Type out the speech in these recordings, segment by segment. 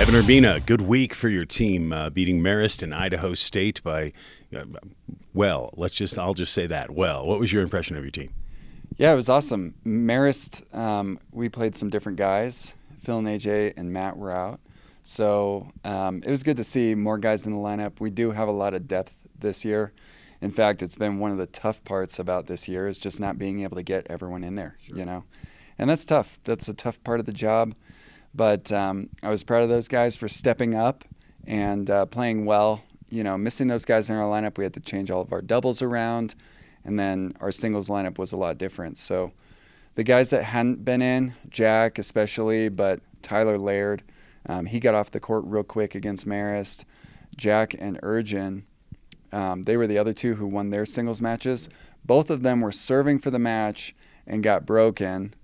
Evan Urbina, good week for your team, beating Marist and Idaho State by, I'll just say that, well. What was your impression of your team? Yeah, it was awesome. Marist, we played some different guys. Phil and AJ and Matt were out. So it was good to see more guys in the lineup. We do have a lot of depth this year. In fact, it's been one of the tough parts about this year is just not being able to get everyone in there, sure. And that's tough. That's a tough part of the job. But I was proud of those guys for stepping up and playing well. Missing those guys in our lineup, we had to change all of our doubles around, and then our singles lineup was a lot different. So the guys that hadn't been in, Jack especially, but Tyler Laird, he got off the court real quick against Marist. Jack and Urgin, they were the other two who won their singles matches. Both of them were serving for the match and got broken,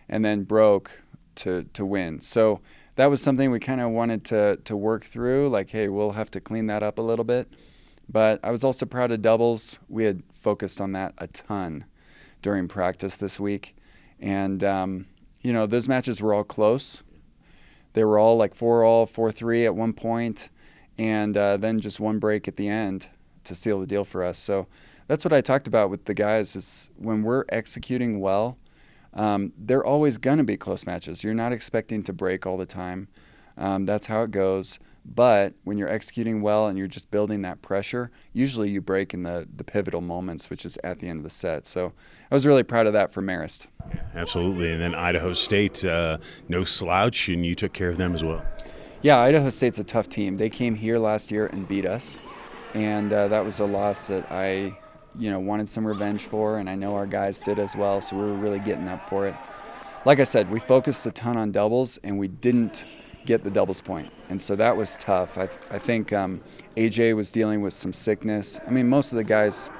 and then broke to win. So that was something we kind of wanted to work through, like, hey, we'll have to clean that up a little bit. But I was also proud of doubles. We had focused on that a ton during practice this week. And, those matches were all close. They were all like 4-all, 4-3 at one point, and then just one break at the end to seal the deal for us. So that's what I talked about with the guys is when we're executing well, they're always going to be close matches. You're not expecting to break all the time. That's how it goes. But when you're executing well and you're just building that pressure, usually you break in the pivotal moments, which is at the end of the set. So I was really proud of that for Marist. Yeah, absolutely. And then Idaho State, no slouch, and you took care of them as well. Yeah, Idaho State's a tough team. They came here last year and beat us. And that was a loss that I wanted some revenge for, and I know our guys did as well, so we were really getting up for it. Like I said, we focused a ton on doubles, and we didn't get the doubles point, and so that was tough. I think AJ was dealing with some sickness. I mean, most of the guys,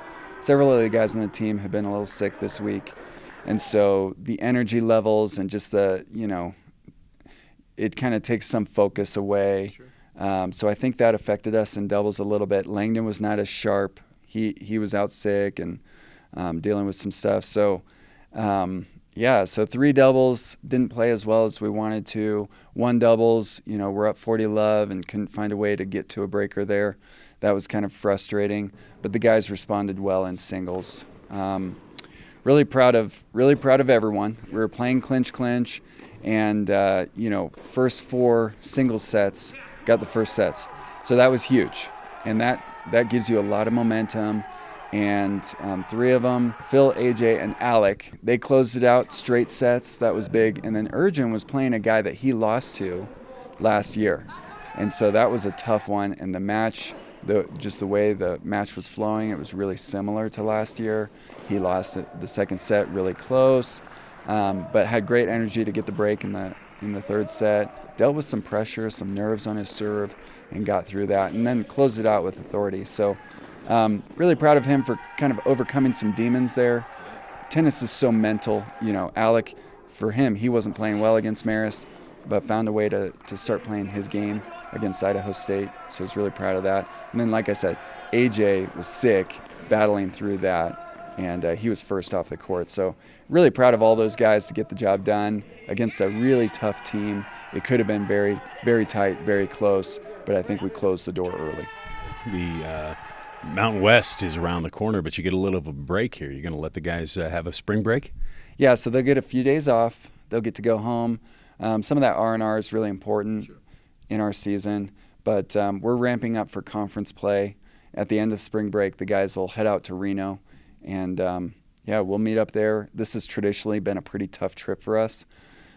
several of the guys on the team have been a little sick this week, and so the energy levels and just it kind of takes some focus away. Sure. So I think that affected us in doubles a little bit. Langdon was not as sharp. He was out sick and dealing with some stuff. So, so 3 doubles, didn't play as well as we wanted to. 1 doubles, we're up 40-love and couldn't find a way to get to a breaker there. That was kind of frustrating. But the guys responded well in singles. Really proud of everyone. We were playing clinch, and first 4 single sets got the first sets. So that was huge, and that gives you a lot of momentum. And 3 of them, Phil, AJ, and Alec, they closed it out straight sets. That was big. And then Urgin was playing a guy that he lost to last year. And so that was a tough one. And the match, just the way the match was flowing, it was really similar to last year. He lost the second set really close, but had great energy to get the break in the 3rd set, dealt with some pressure, some nerves on his serve, and got through that, and then closed it out with authority. So really proud of him for kind of overcoming some demons there. Tennis is so mental. Alec, for him, he wasn't playing well against Marist, but found a way to start playing his game against Idaho State, so I was really proud of that. And then, like I said, AJ was sick, battling through that, and he was first off the court. So really proud of all those guys to get the job done against a really tough team. It could have been very, very tight, very close, but I think we closed the door early. The Mountain West is around the corner, but you get a little of a break here. You're going to let the guys have a spring break? Yeah, so they'll get a few days off. They'll get to go home. Some of that R&R is really important in our season, but we're ramping up for conference play. At the end of spring break, the guys will head out to Reno. And, we'll meet up there. This has traditionally been a pretty tough trip for us.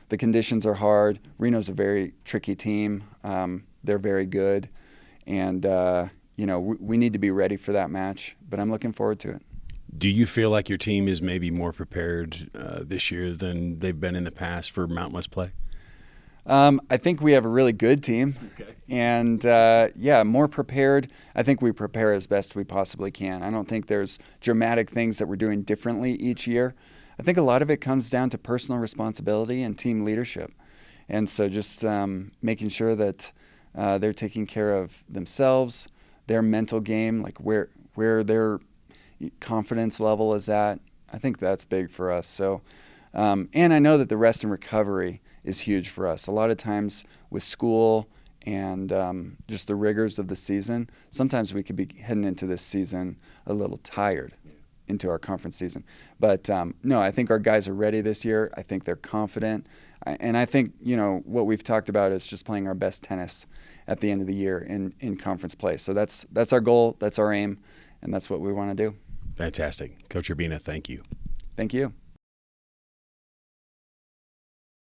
The conditions are hard. Reno's a very tricky team. They're very good. And, we need to be ready for that match. But I'm looking forward to it. Do you feel like your team is maybe more prepared this year than they've been in the past for Mountain West play? I think we have a really good team. Okay. And, more prepared. I think we prepare as best we possibly can. I don't think there's dramatic things that we're doing differently each year. I think a lot of it comes down to personal responsibility and team leadership. And so just making sure that they're taking care of themselves, their mental game, like where their confidence level is at. I think that's big for us. So, and I know that the rest and recovery is huge for us. A lot of times with school and just the rigors of the season. Sometimes we could be heading into this season a little tired into our conference season. But no, I think our guys are ready this year. I think they're confident. And I think, what we've talked about is just playing our best tennis at the end of the year in conference play. So that's our goal, that's our aim, and that's what we want to do. Fantastic. Coach Urbina, thank you. Thank you.